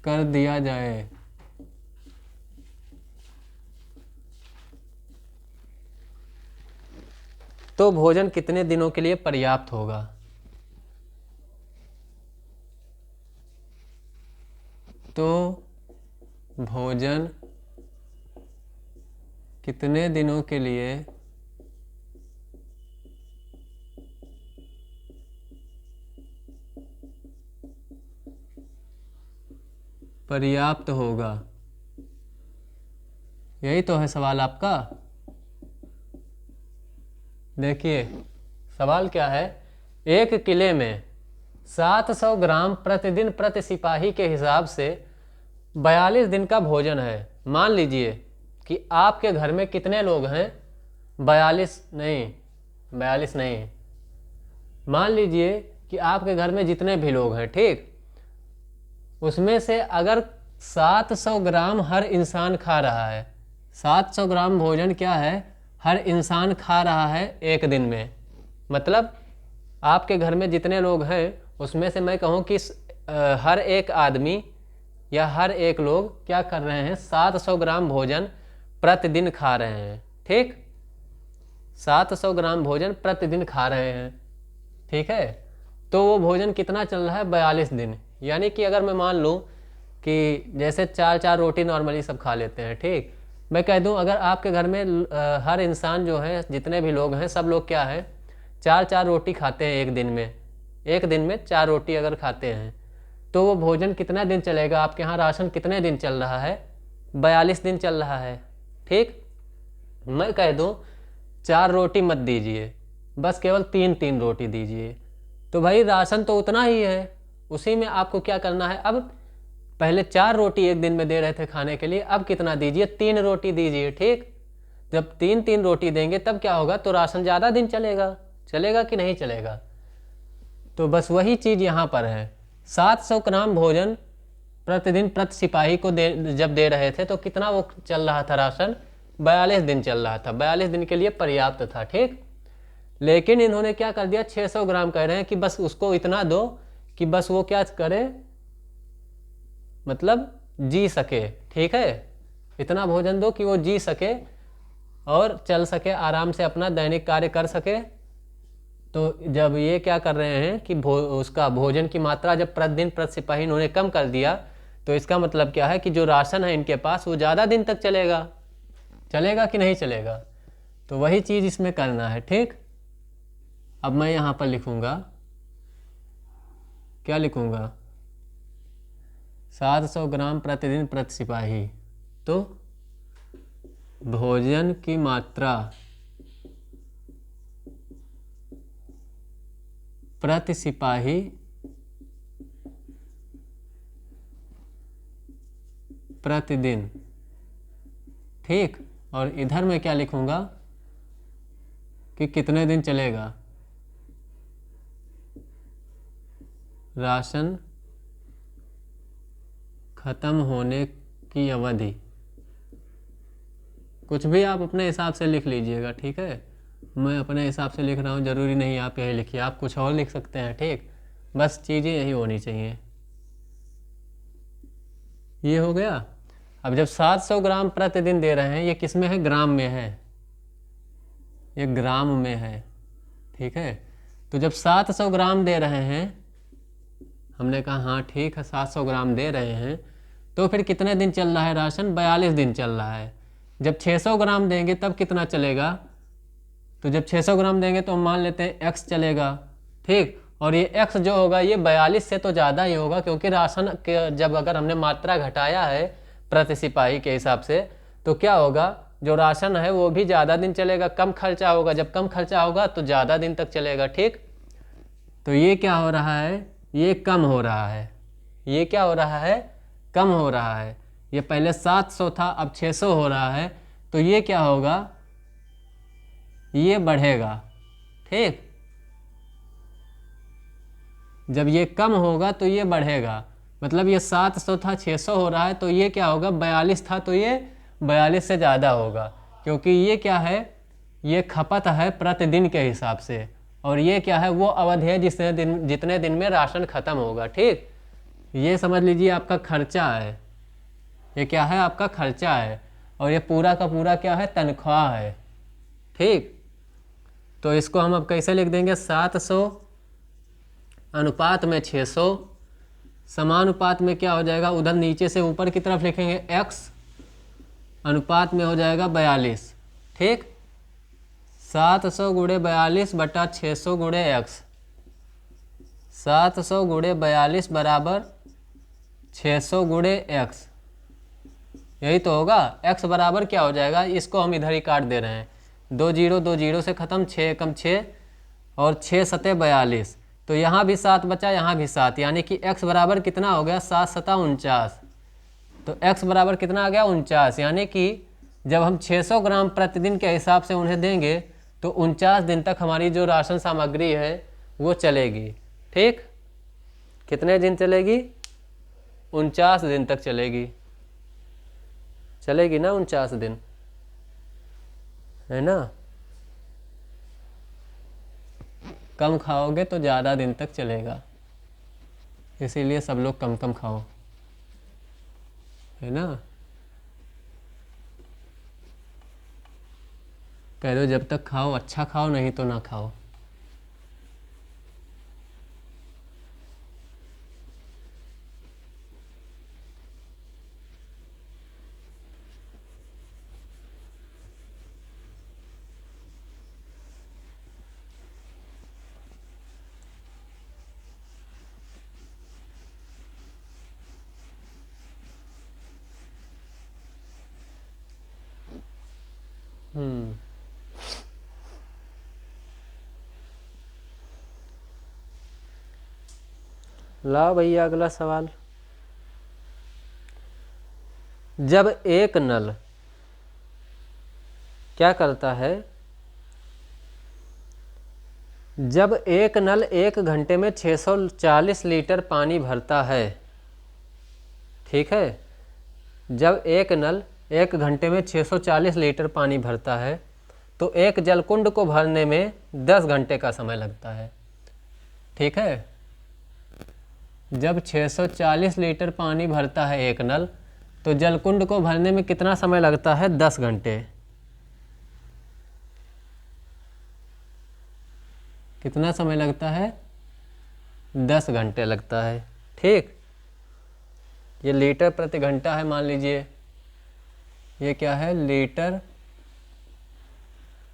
कर दिया जाए, तो भोजन कितने दिनों के लिए पर्याप्त होगा? तो भोजन कितने दिनों के लिए पर्याप्त होगा? यही तो है सवाल आपका। देखिए सवाल क्या है, एक किले में 700 ग्राम प्रतिदिन प्रति सिपाही के हिसाब से 42 दिन का भोजन है। मान लीजिए कि आपके घर में कितने लोग हैं? 42 नहीं, मान लीजिए कि आपके घर में जितने भी लोग हैं, ठीक, उसमें से अगर 700 ग्राम हर इंसान खा रहा है, 700 ग्राम भोजन क्या है, हर इंसान खा रहा है एक दिन में, मतलब आपके घर में जितने लोग हैं उसमें से मैं कहूँ कि हर एक आदमी या हर एक लोग क्या कर रहे हैं, 700 ग्राम भोजन प्रतिदिन खा रहे हैं। ठीक, 700 ग्राम भोजन प्रतिदिन खा रहे हैं, ठीक है। तो वो भोजन कितना चल रहा है? 42 दिन। यानी कि अगर मैं मान लूँ कि जैसे 4-4 रोटी नॉर्मली सब खा लेते हैं, ठीक, मैं कह दूं अगर आपके घर में हर इंसान जो है, जितने भी लोग हैं, सब लोग क्या है, 4-4 रोटी खाते हैं एक दिन में, एक दिन में 4 रोटी अगर खाते हैं तो वो भोजन कितना दिन चलेगा? आपके यहाँ राशन कितने दिन चल रहा है? 42 दिन चल रहा है। ठीक, मैं कह दूँ 4 रोटी मत दीजिए, बस केवल 3-3 रोटी दीजिए, तो भाई राशन तो उतना ही है। उसी में आपको क्या करना है, अब पहले 4 रोटी एक दिन में दे रहे थे खाने के लिए, अब कितना दीजिए? 3 रोटी दीजिए। ठीक, जब 3-3 रोटी देंगे तब क्या होगा? तो राशन ज़्यादा दिन चलेगा। चलेगा कि नहीं चलेगा? तो बस वही चीज़ यहाँ पर है। 700 ग्राम भोजन प्रतिदिन प्रति सिपाही को जब दे रहे थे तो कितना वो चल रहा था राशन? 42 दिन चल रहा था। 42 दिन के लिए पर्याप्त था। ठीक, लेकिन इन्होंने क्या कर दिया? 600 ग्राम कह रहे हैं कि बस उसको इतना दो कि बस वो क्या करे, मतलब जी सके। ठीक है, इतना भोजन दो कि वो जी सके और चल सके, आराम से अपना दैनिक कार्य कर सके। तो जब ये क्या कर रहे हैं कि उसका भोजन की मात्रा जब प्रतिदिन प्रति सिपाही इन्होंने कम कर दिया, तो इसका मतलब क्या है कि जो राशन है इनके पास वो ज़्यादा दिन तक चलेगा। चलेगा कि नहीं चलेगा? तो वही चीज़ इसमें करना है। ठीक, अब मैं यहाँ पर लिखूँगा, क्या लिखूँगा? 700 ग्राम प्रतिदिन प्रति सिपाही, तो भोजन की मात्रा प्रति सिपाही प्रतिदिन। ठीक, और इधर मैं क्या लिखूँगा कि कितने दिन चलेगा राशन खत्म होने की अवधि। कुछ भी आप अपने हिसाब से लिख लीजिएगा। ठीक है, मैं अपने हिसाब से लिख रहा हूँ, ज़रूरी नहीं आप यही लिखिए, आप कुछ और लिख सकते हैं। ठीक, बस चीज़ें यही होनी चाहिए। ये हो गया। अब जब 700 ग्राम प्रतिदिन दे रहे हैं, ये किस में है? ग्राम में है, ये ग्राम में है। ठीक है, तो जब 700 ग्राम दे रहे हैं, हमने कहा हाँ ठीक है 700 ग्राम दे रहे हैं, तो फिर कितने दिन चल रहा है राशन? 42 दिन चल रहा है। जब 600 ग्राम देंगे तब कितना चलेगा? तो जब 600 ग्राम देंगे तो हम मान लेते हैं x चलेगा। ठीक, और ये x जो होगा ये 42 से तो ज़्यादा ही होगा, क्योंकि राशन के जब अगर हमने मात्रा घटाया है प्रति सिपाही के हिसाब से, तो क्या होगा? जो राशन है वो भी ज़्यादा दिन चलेगा, कम खर्चा होगा। जब कम खर्चा होगा तो ज़्यादा दिन तक चलेगा। ठीक, तो ये क्या हो रहा है? ये कम हो रहा है। ये क्या हो रहा है? कम हो रहा है। ये पहले 700 था, अब 600 हो रहा है, तो ये क्या होगा? ये बढ़ेगा। ठीक, जब ये कम होगा तो ये बढ़ेगा, मतलब ये 700 था 600 हो रहा है, तो ये क्या होगा? 42 था तो ये 42 से ज़्यादा होगा, क्योंकि ये क्या है? ये खपत है प्रतिदिन के हिसाब से, और ये क्या है? वो अवधि है जितने दिन में राशन खत्म होगा। ठीक, ये समझ लीजिए आपका खर्चा है। ये क्या है? आपका खर्चा है, और ये पूरा का पूरा क्या है? तनख्वाह है। ठीक, तो इसको हम अब कैसे लिख देंगे? 700 अनुपात में 600, समानुपात में क्या हो जाएगा? उधर नीचे से ऊपर की तरफ लिखेंगे x, अनुपात में हो जाएगा 42। ठीक, 700 गुणे 42 बटा 600 गुणे x, 700 गुणे 42 बराबर 600 गुणे x, यही तो होगा। x बराबर क्या हो जाएगा? इसको हम इधर ही काट दे रहे हैं, 2 जीरो 2 जीरो से ख़त्म, 6 एकम 6 और 6 सते 42, तो यहाँ भी 7 बचा, यहाँ भी 7, यानी कि x बराबर कितना हो गया? 7 सता 49। तो x बराबर कितना आ गया? 49, यानी कि जब हम 600 ग्राम प्रतिदिन के हिसाब से उन्हें देंगे तो 49 दिन तक हमारी जो राशन सामग्री है वो चलेगी। ठीक, कितने दिन चलेगी? 49 दिन तक चलेगी। चलेगी ना 49 दिन, है ना? कम खाओगे तो ज़्यादा दिन तक चलेगा, इसीलिए सब लोग कम कम खाओ, है ना? कह दो जब तक खाओ अच्छा खाओ, नहीं तो ना खाओ। हम्म। लाओ भैया अगला सवाल। जब एक नल क्या करता है, जब एक नल 1 घंटे में 640 लीटर पानी भरता है, ठीक है, जब एक नल 1 घंटे में 640 लीटर पानी भरता है तो एक जलकुंड को भरने में 10 घंटे का समय लगता है। ठीक है, जब 640 लीटर पानी भरता है एक नल तो जलकुंड को भरने में कितना समय लगता है? 10 घंटे। कितना समय लगता है? 10 घंटे लगता है। ठीक, ये लीटर प्रति घंटा है, मान लीजिए ये क्या है? लीटर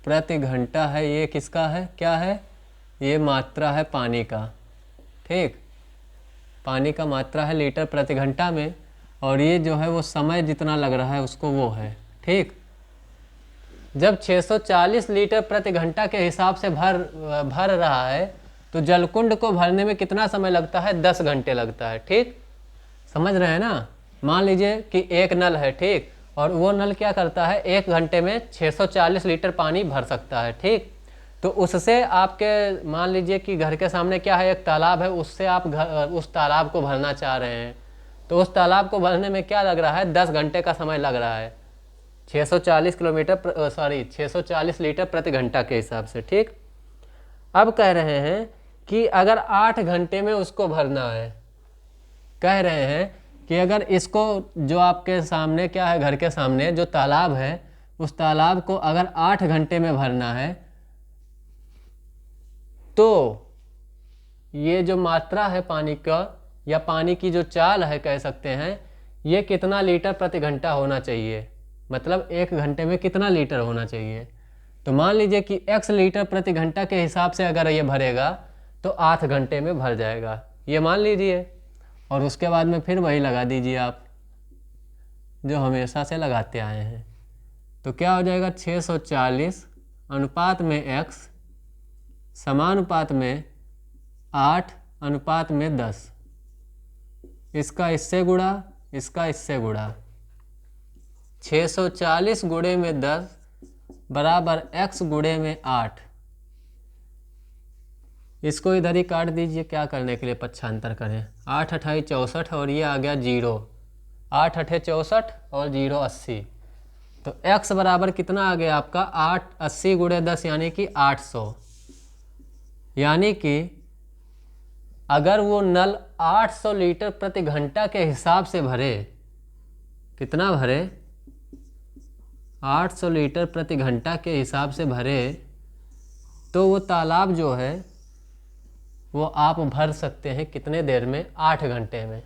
प्रति घंटा है। ये किसका है? क्या है? ये मात्रा है पानी का। ठीक, पानी का मात्रा है लीटर प्रति घंटा में, और ये जो है वो समय जितना लग रहा है उसको वो है। ठीक, जब 640 लीटर प्रति घंटा के हिसाब से भर रहा है तो जलकुंड को भरने में कितना समय लगता है? 10 घंटे लगता है। ठीक, समझ रहे हैं ना? मान लीजिए कि एक नल है, ठीक, और वो नल क्या करता है? 1 घंटे में 640 लीटर पानी भर सकता है। ठीक, तो उससे आपके मान लीजिए कि घर के सामने क्या है? एक तालाब है, उससे आप उस तालाब को भरना चाह रहे हैं, तो उस तालाब को भरने में क्या लग रहा है? 10 घंटे का समय लग रहा है, 640 लीटर प्रति घंटा के हिसाब से। ठीक, अब कह रहे हैं कि अगर 8 घंटे में उसको भरना है, कह रहे हैं कि अगर इसको जो आपके सामने क्या है, घर के सामने जो तालाब है, उस तालाब को अगर 8 घंटे में भरना है तो ये जो मात्रा है पानी का, या पानी की जो चाल है कह सकते हैं, ये कितना लीटर प्रति घंटा होना चाहिए? मतलब 1 घंटे में कितना लीटर होना चाहिए? तो मान लीजिए कि x लीटर प्रति घंटा के हिसाब से अगर ये भरेगा तो 8 घंटे में भर जाएगा, ये मान लीजिए। और उसके बाद में फिर वही लगा दीजिए आप जो हमेशा से लगाते आए हैं, तो क्या हो जाएगा? 640 अनुपात में x समानुपात में 8 अनुपात में 10, इसका इससे गुणा, इसका इससे गुणा, 640 गुणे में 10 बराबर x गुणे में 8। इसको इधर ही काट दीजिए, क्या करने के लिए पक्षांतर करें? 8 अठाई 64 और ये आ गया 0, 8 अठे 64 और 0 80, तो x बराबर कितना आ गया आपका? 8 80 गुणे 10 यानी कि 800। यानी कि अगर वो नल 800 लीटर प्रति घंटा के हिसाब से भरे, कितना भरे? 800 लीटर प्रति घंटा के हिसाब से भरे, तो वो तालाब जो है वो आप भर सकते हैं कितने देर में? 8 घंटे में,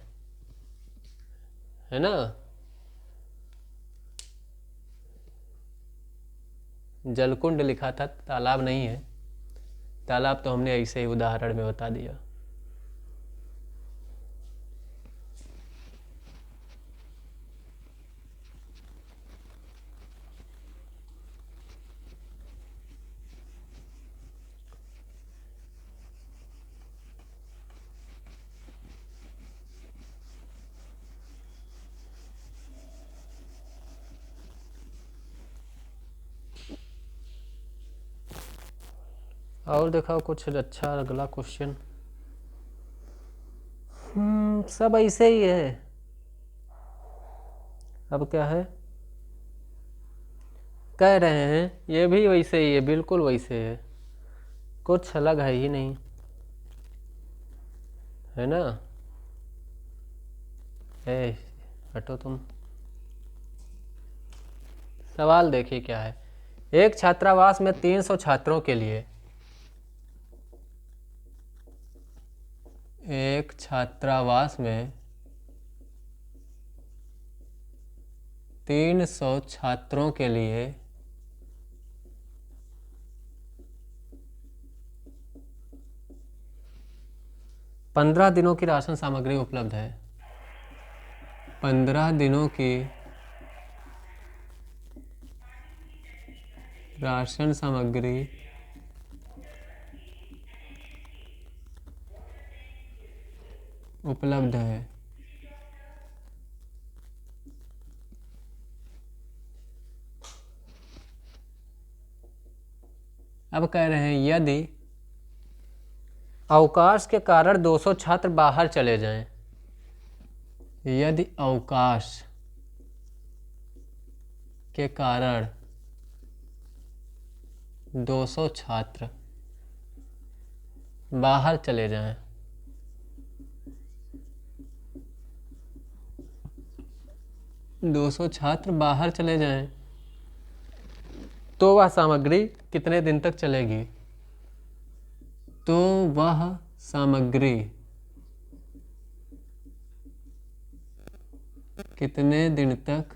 है ना? जलकुंड लिखा था, तालाब नहीं है। तालाब तो हमने ऐसे ही उदाहरण में बता दिया। और दिखाओ कुछ अच्छा अगला क्वेश्चन। सब ऐसे ही है। अब क्या है? कह रहे हैं ये भी वैसे ही है, बिल्कुल वैसे है, कुछ अलग है ही नहीं, है ना? ए हटो तुम। सवाल देखिए क्या है। एक छात्रावास में 300 छात्रों के लिए, एक छात्रावास में 300 छात्रों के लिए 15 दिनों की राशन सामग्री उपलब्ध है। 15 दिनों की राशन सामग्री उपलब्ध है। अब कह रहे हैं यदि अवकाश के कारण 200 छात्र बाहर चले जाएं, यदि अवकाश के कारण 200 छात्र बाहर चले जाएं, 200 छात्र बाहर चले जाएं, तो वह सामग्री कितने दिन तक चलेगी? तो वह सामग्री कितने दिन तक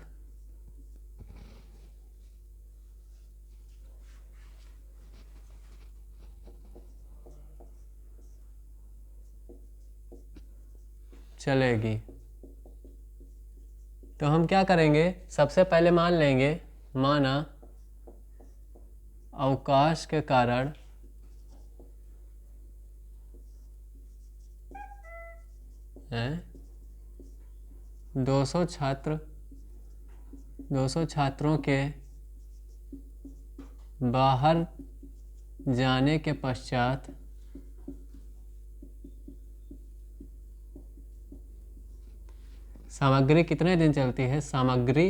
चलेगी? तो हम क्या करेंगे, सबसे पहले मान लेंगे, माना अवकाश के कारण हैं 200 छात्रों के बाहर जाने के पश्चात सामग्री कितने दिन चलती है? सामग्री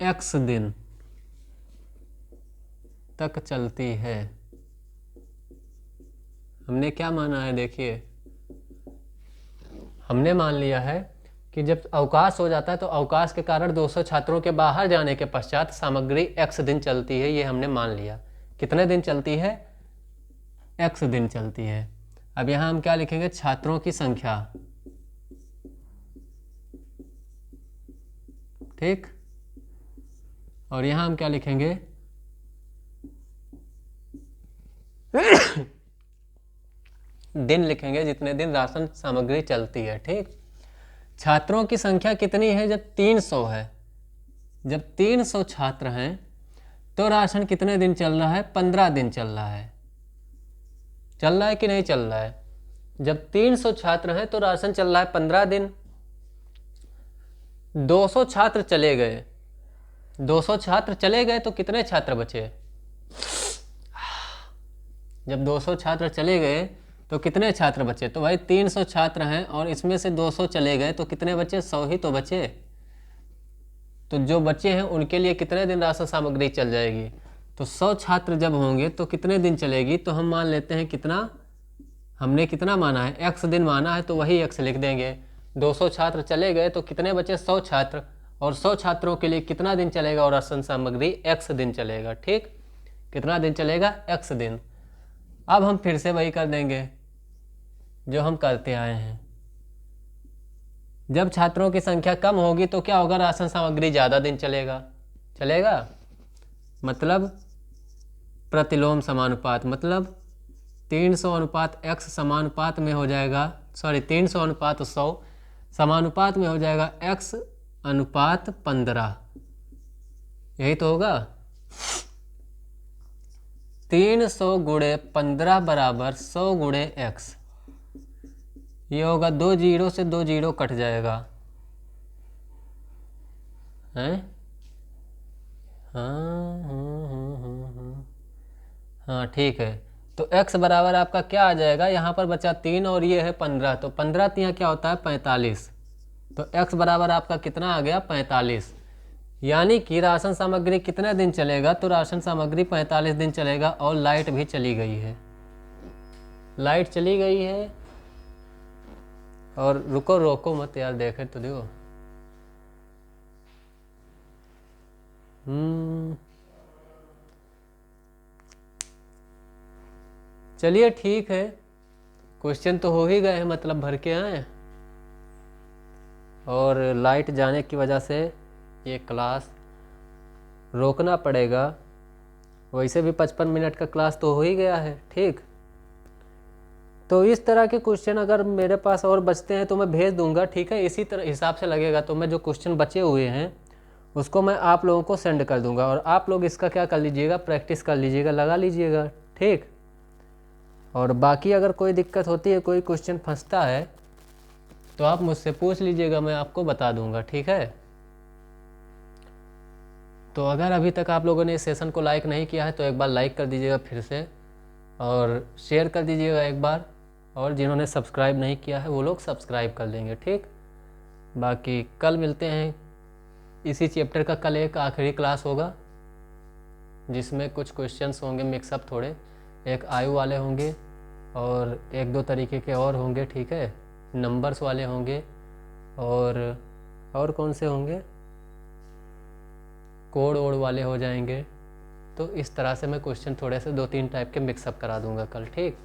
x दिन तक चलती है। हमने क्या माना है? देखिए, हमने मान लिया है कि जब अवकाश हो जाता है तो अवकाश के कारण 200 छात्रों के बाहर जाने के पश्चात सामग्री x दिन चलती है। ये हमने मान लिया। कितने दिन चलती है? x दिन चलती है। अब यहाँ हम क्या लिखेंगे? छात्रों की संख्या, ठीक। और यहाँ हम क्या लिखेंगे? दिन लिखेंगे, जितने दिन राशन सामग्री चलती है, ठीक। छात्रों की संख्या कितनी है? जब 300 है, जब 300 छात्र हैं तो राशन कितने दिन चल रहा है? 15 दिन चल रहा है। चल रहा है कि नहीं चल रहा है? जब 300 छात्र हैं तो राशन चल रहा है 15 दिन। 200 छात्र चले गए, 200 छात्र चले गए तो कितने छात्र बचे? जब 200 छात्र चले गए तो कितने छात्र बचे? तो भाई 300 छात्र हैं और इसमें से 200 चले गए तो कितने बचे? 100 ही तो बचे। तो जो बचे हैं उनके लिए कितने दिन राशन सामग्री चल जाएगी? तो 100 छात्र जब होंगे तो कितने दिन चलेगी? तो हम मान लेते हैं कितना, हमने कितना माना है? x दिन माना है, तो वही x लिख देंगे। 200 छात्र चले गए तो कितने बचे? 100 छात्र। और 100 छात्रों के लिए कितना दिन चलेगा? और राशन सामग्री x दिन चलेगा, ठीक। कितना दिन चलेगा? x दिन। अब हम फिर से वही कर देंगे जो हम करते आए हैं। जब छात्रों की संख्या कम होगी तो क्या होगा? राशन सामग्री ज़्यादा दिन चलेगा। मतलब प्रतिलोम समानुपात, मतलब 300 अनुपात x समानुपात में हो जाएगा, 300 अनुपात 100 समानुपात में हो जाएगा x अनुपात 15। यही तो होगा। 300 गुणे 15 बराबर 100 गुणे x। ये होगा 2 जीरो से 2 जीरो कट जाएगा, हैं? हाँ ठीक है। तो x बराबर आपका क्या आ जाएगा? यहाँ पर बचा 3 और ये है 15, तो 15 यहाँ क्या होता है? 45। तो x बराबर आपका कितना आ गया? 45। यानी कि राशन सामग्री कितने दिन चलेगा? तो राशन सामग्री 45 दिन चलेगा। और लाइट भी चली गई है, लाइट चली गई है। और रुको, रोको मत यार, देखे तो देखो। चलिए ठीक है, क्वेश्चन तो हो ही गए हैं, मतलब भर के आए। और लाइट जाने की वजह से ये क्लास रोकना पड़ेगा। वैसे भी 55 मिनट का क्लास तो हो ही गया है, ठीक। तो इस तरह के क्वेश्चन अगर मेरे पास और बचते हैं तो मैं भेज दूंगा, ठीक है। इसी तरह हिसाब से लगेगा तो मैं जो क्वेश्चन बचे हुए हैं उसको मैं आप लोगों को सेंड कर दूंगा और आप लोग इसका क्या कर लीजिएगा, प्रैक्टिस कर लीजिएगा, लगा लीजिएगा, ठीक। और बाकी अगर कोई दिक्कत होती है, कोई क्वेश्चन फंसता है तो आप मुझसे पूछ लीजिएगा, मैं आपको बता दूंगा, ठीक है। तो अगर अभी तक आप लोगों ने इस सेशन को लाइक नहीं किया है तो एक बार लाइक कर दीजिएगा फिर से, और शेयर कर दीजिएगा एक बार, और जिन्होंने सब्सक्राइब नहीं किया है वो लोग सब्सक्राइब कर देंगे, ठीक। बाकी कल मिलते हैं। इसी चैप्टर का कल एक आखिरी क्लास होगा जिसमें कुछ क्वेश्चंस होंगे मिक्सअप थोड़े, एक आयु वाले होंगे और एक दो तरीके के और होंगे, ठीक है। नंबर्स वाले होंगे और कौन से होंगे, कोड वोड वाले हो जाएंगे। तो इस तरह से मैं क्वेश्चन थोड़े से 2-3 टाइप के मिक्सअप करा दूंगा कल, ठीक।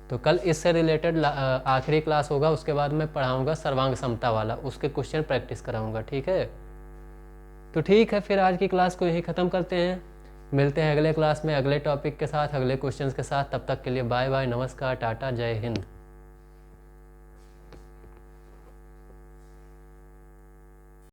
तो कल इससे रिलेटेड आखिरी क्लास होगा, उसके बाद मैं पढ़ाऊंगा सर्वांग समता वाला, उसके क्वेश्चन प्रैक्टिस कराऊंगा, ठीक है। तो ठीक है, फिर आज की क्लास को यहीं ख़त्म करते हैं। मिलते हैं अगले क्लास में अगले टॉपिक के साथ, अगले क्वेश्चंस के साथ। तब तक के लिए बाय बाय, नमस्कार, टाटा, जय हिंद।